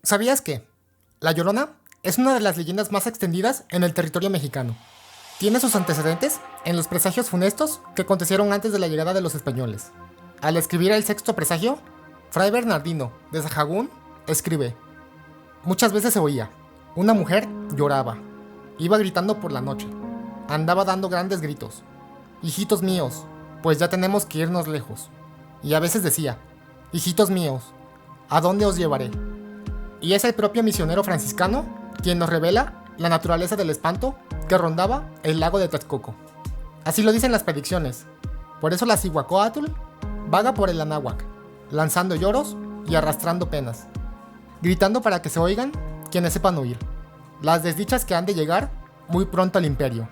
¿Sabías que La Llorona es una de las leyendas más extendidas en el territorio mexicano? Tiene sus antecedentes en los presagios funestos que acontecieron antes de la llegada de los españoles. Al escribir el sexto presagio, Fray Bernardino de Sahagún escribe: muchas veces se oía, una mujer lloraba, iba gritando por la noche, andaba dando grandes gritos: hijitos míos, pues ya tenemos que irnos lejos. Y a veces decía: hijitos míos, ¿a dónde os llevaré? Y es el propio misionero franciscano quien nos revela la naturaleza del espanto que rondaba el lago de Texcoco. Así lo dicen las predicciones. Por eso la Cihuacóatl vaga por el Anáhuac, lanzando lloros y arrastrando penas, gritando para que se oigan quienes sepan oír las desdichas que han de llegar muy pronto al imperio.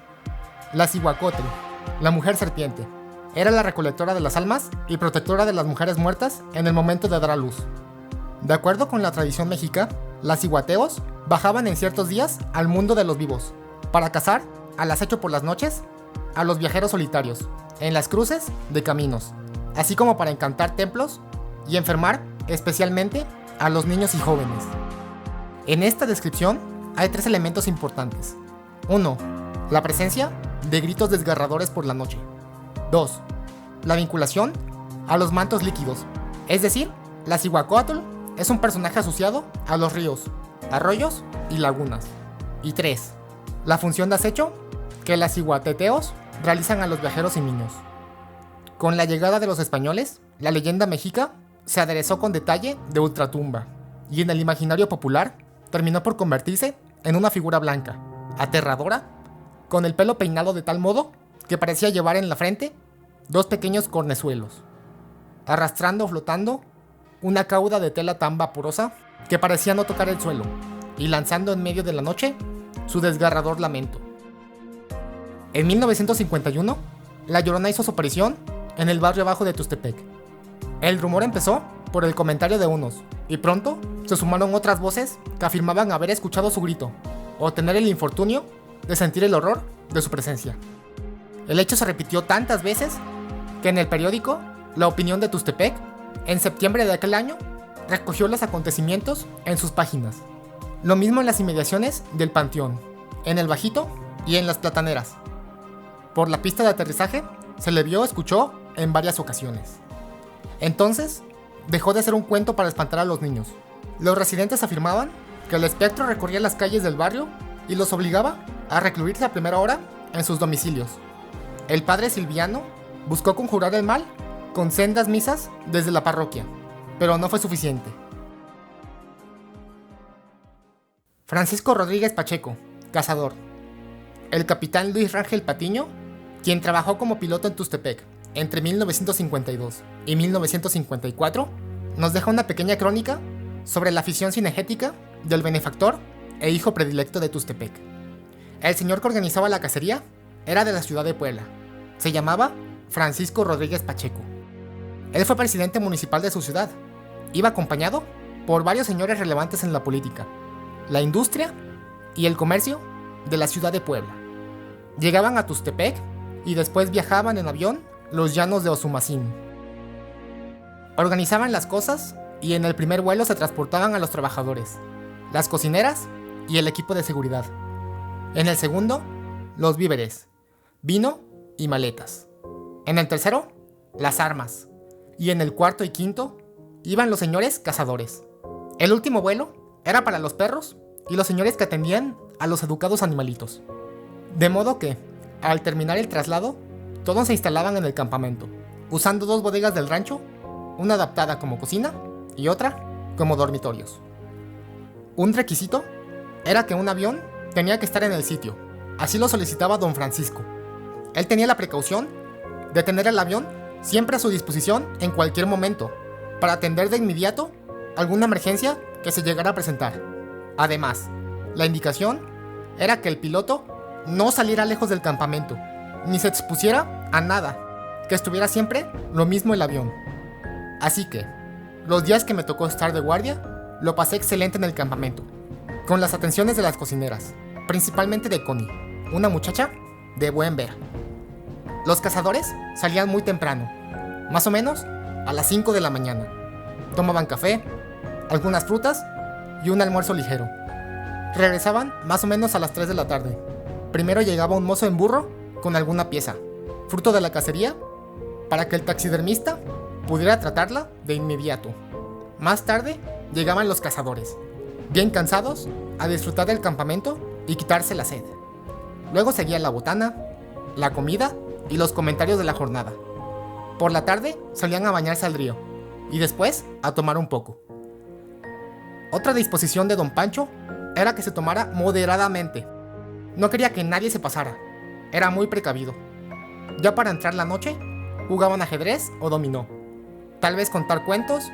La Cihuacóatl, la mujer serpiente, era la recolectora de las almas y protectora de las mujeres muertas en el momento de dar a luz. De acuerdo con la tradición mexica, las ciguateos bajaban en ciertos días al mundo de los vivos para cazar, al acecho por las noches, a los viajeros solitarios en las cruces de caminos, así como para encantar templos y enfermar especialmente a los niños y jóvenes. En esta descripción hay 3 elementos importantes. 1. La presencia de gritos desgarradores por la noche. 2. La vinculación a los mantos líquidos, es decir, la Cihuacóatl es un personaje asociado a los ríos, arroyos y lagunas. Y 3. La función de acecho que las ciguateteos realizan a los viajeros y niños. Con la llegada de los españoles, la leyenda mexica se aderezó con detalle de ultratumba y en el imaginario popular terminó por convertirse en una figura blanca, aterradora, con el pelo peinado de tal modo que parecía llevar en la frente 2 pequeños cornezuelos, arrastrando o flotando una cauda de tela tan vaporosa que parecía no tocar el suelo, y lanzando en medio de la noche su desgarrador lamento. En 1951, La Llorona hizo su aparición en el barrio bajo de Tustepec. El rumor empezó por el comentario de unos, y pronto se sumaron otras voces que afirmaban haber escuchado su grito, o tener el infortunio de sentir el horror de su presencia. El hecho se repitió tantas veces que en el periódico La Opinión de Tustepec, en septiembre de aquel año, recogió los acontecimientos en sus páginas. Lo mismo en las inmediaciones del Panteón, en el Bajito y en las Plataneras. Por la pista de aterrizaje se le vio o escuchó en varias ocasiones. Entonces, dejó de ser un cuento para espantar a los niños. Los residentes afirmaban que el espectro recorría las calles del barrio y los obligaba a recluirse a primera hora en sus domicilios. El padre Silviano buscó conjurar el mal con sendas misas desde la parroquia, pero no fue suficiente. Francisco Rodríguez Pacheco, cazador. El capitán Luis Rangel Patiño, quien trabajó como piloto en Tustepec entre 1952 y 1954, nos deja una pequeña crónica sobre la afición cinegética del benefactor e hijo predilecto de Tustepec. El señor que organizaba la cacería era de la ciudad de Puebla. Se llamaba Francisco Rodríguez Pacheco. Él fue presidente municipal de su ciudad. Iba acompañado por varios señores relevantes en la política, la industria y el comercio de la ciudad de Puebla. Llegaban a Tustepec y después viajaban en avión los llanos de Osumacinta. Organizaban las cosas y en el primer vuelo se transportaban a los trabajadores, las cocineras y el equipo de seguridad. En el segundo, los víveres, vino y maletas. En el tercero, las armas. Y en el cuarto y quinto, iban los señores cazadores. El último vuelo era para los perros y los señores que atendían a los educados animalitos. De modo que, al terminar el traslado, todos se instalaban en el campamento, usando 2 bodegas del rancho, una adaptada como cocina y otra como dormitorios. Un requisito era que un avión tenía que estar en el sitio. Así lo solicitaba don Francisco. Él tenía la precaución de tener el avión siempre a su disposición en cualquier momento, para atender de inmediato alguna emergencia que se llegara a presentar. Además, la indicación era que el piloto no saliera lejos del campamento, ni se expusiera a nada, que estuviera siempre lo mismo el avión. Así que, los días que me tocó estar de guardia, lo pasé excelente en el campamento, con las atenciones de las cocineras, principalmente de Connie, una muchacha de buen ver. Los cazadores salían muy temprano, más o menos a las 5 de la mañana. Tomaban café, algunas frutas y un almuerzo ligero. Regresaban más o menos a las 3 de la tarde. Primero llegaba un mozo en burro con alguna pieza, fruto de la cacería, para que el taxidermista pudiera tratarla de inmediato. Más tarde llegaban los cazadores, bien cansados, a disfrutar del campamento y quitarse la sed. Luego seguía la botana, la comida y los comentarios de la jornada. Por la tarde salían a bañarse al río y después a tomar un poco. Otra disposición de don Pancho era que se tomara moderadamente. No quería que nadie se pasara. Era muy precavido. Ya para entrar la noche, jugaban ajedrez o dominó. Tal vez contar cuentos,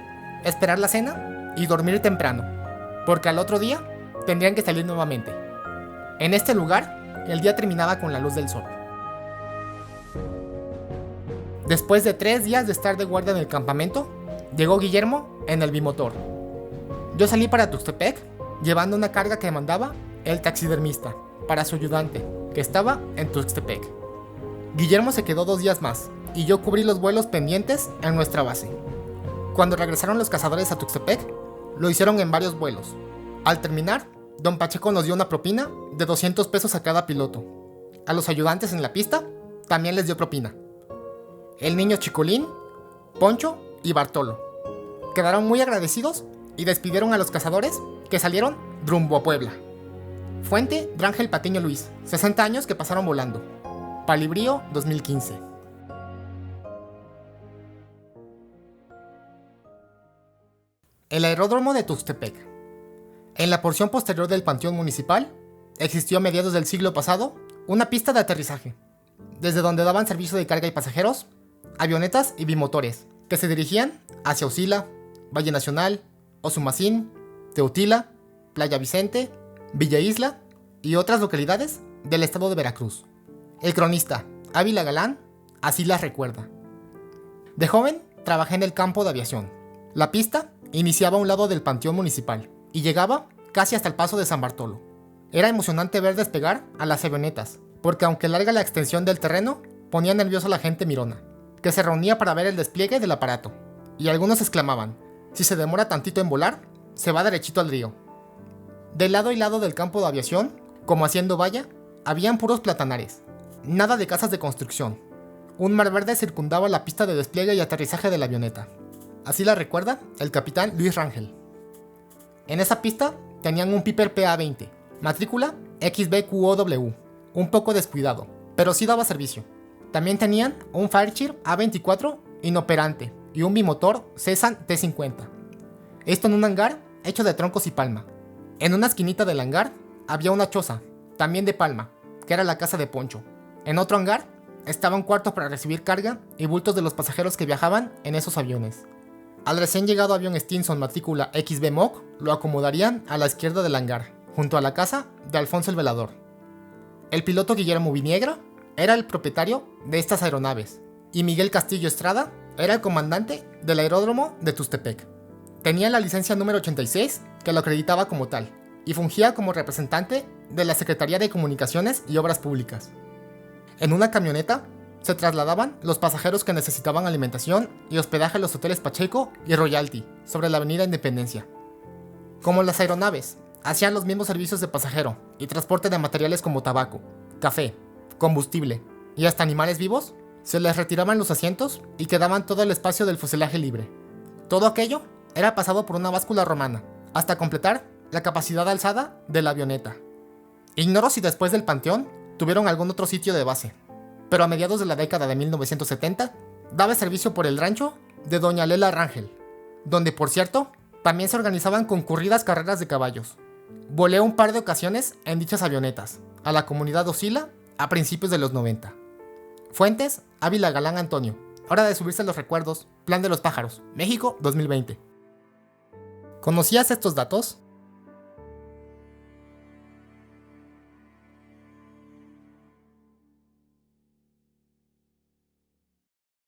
esperar la cena y dormir temprano, porque al otro día tendrían que salir nuevamente. En este lugar, el día terminaba con la luz del sol. Después de 3 días de estar de guardia en el campamento, llegó Guillermo en el bimotor. Yo salí para Tuxtepec, llevando una carga que mandaba el taxidermista para su ayudante, que estaba en Tuxtepec. Guillermo se quedó 2 días más, y yo cubrí los vuelos pendientes en nuestra base. Cuando regresaron los cazadores a Tuxtepec, lo hicieron en varios vuelos. Al terminar, don Pacheco nos dio una propina de 200 pesos a cada piloto. A los ayudantes en la pista también les dio propina. El niño Chicolín, Poncho y Bartolo quedaron muy agradecidos y despidieron a los cazadores que salieron rumbo a Puebla. Fuente Rangel Patiño Luis, 60 años que pasaron volando. Palibrío 2015. El aeródromo de Tuxtepec. En la porción posterior del panteón municipal, existió a mediados del siglo pasado una pista de aterrizaje, desde donde daban servicio de carga y pasajeros, avionetas y bimotores, que se dirigían hacia Usila, Valle Nacional, Osumacinta, Teutila, Playa Vicente, Villa Isla y otras localidades del estado de Veracruz. El cronista Ávila Galán así las recuerda. De joven, trabajé en el campo de aviación. La pista iniciaba a un lado del panteón municipal y llegaba casi hasta el paso de San Bartolo. Era emocionante ver despegar a las avionetas, porque aunque larga la extensión del terreno, ponía nerviosa a la gente mirona, que se reunía para ver el despliegue del aparato, y algunos exclamaban: si se demora tantito en volar, se va derechito al río. De lado y lado del campo de aviación, como haciendo valla, habían puros platanares, nada de casas de construcción. Un mar verde circundaba la pista de despliegue y aterrizaje de la avioneta. Así la recuerda el capitán Luis Rangel. En esa pista tenían un Piper PA-20, matrícula XBQOW, un poco descuidado, pero sí daba servicio. También tenían un Fairchild A-24 inoperante y un bimotor Cezanne T-50. Esto en un hangar hecho de troncos y palma. En una esquinita del hangar había una choza, también de palma, que era la casa de Poncho. En otro hangar estaba un cuarto para recibir carga y bultos de los pasajeros que viajaban en esos aviones. Al recién llegado avión Stinson matrícula XB Mock lo acomodarían a la izquierda del hangar, junto a la casa de Alfonso el Velador. El piloto Guillermo Viniegra era el propietario de estas aeronaves, y Miguel Castillo Estrada era el comandante del aeródromo de Tuxtepec. Tenía la licencia número 86 que lo acreditaba como tal, y fungía como representante de la Secretaría de Comunicaciones y Obras Públicas. En una camioneta se trasladaban los pasajeros que necesitaban alimentación y hospedaje a los hoteles Pacheco y Royalty, sobre la avenida Independencia. Como las aeronaves, hacían los mismos servicios de pasajero y transporte de materiales como tabaco, café, combustible y hasta animales vivos, se les retiraban los asientos y quedaban todo el espacio del fuselaje libre. Todo aquello era pasado por una báscula romana, hasta completar la capacidad alzada de la avioneta. Ignoro si después del panteón tuvieron algún otro sitio de base, pero a mediados de la década de 1970 daba servicio por el rancho de doña Lela Rangel, donde por cierto también se organizaban concurridas carreras de caballos. Volé un par de ocasiones en dichas avionetas a la comunidad de Usila a principios de los 90. Fuentes Ávila Galán Antonio, Hora de subirse los recuerdos, Plan de los pájaros, México 2020. ¿Conocías estos datos?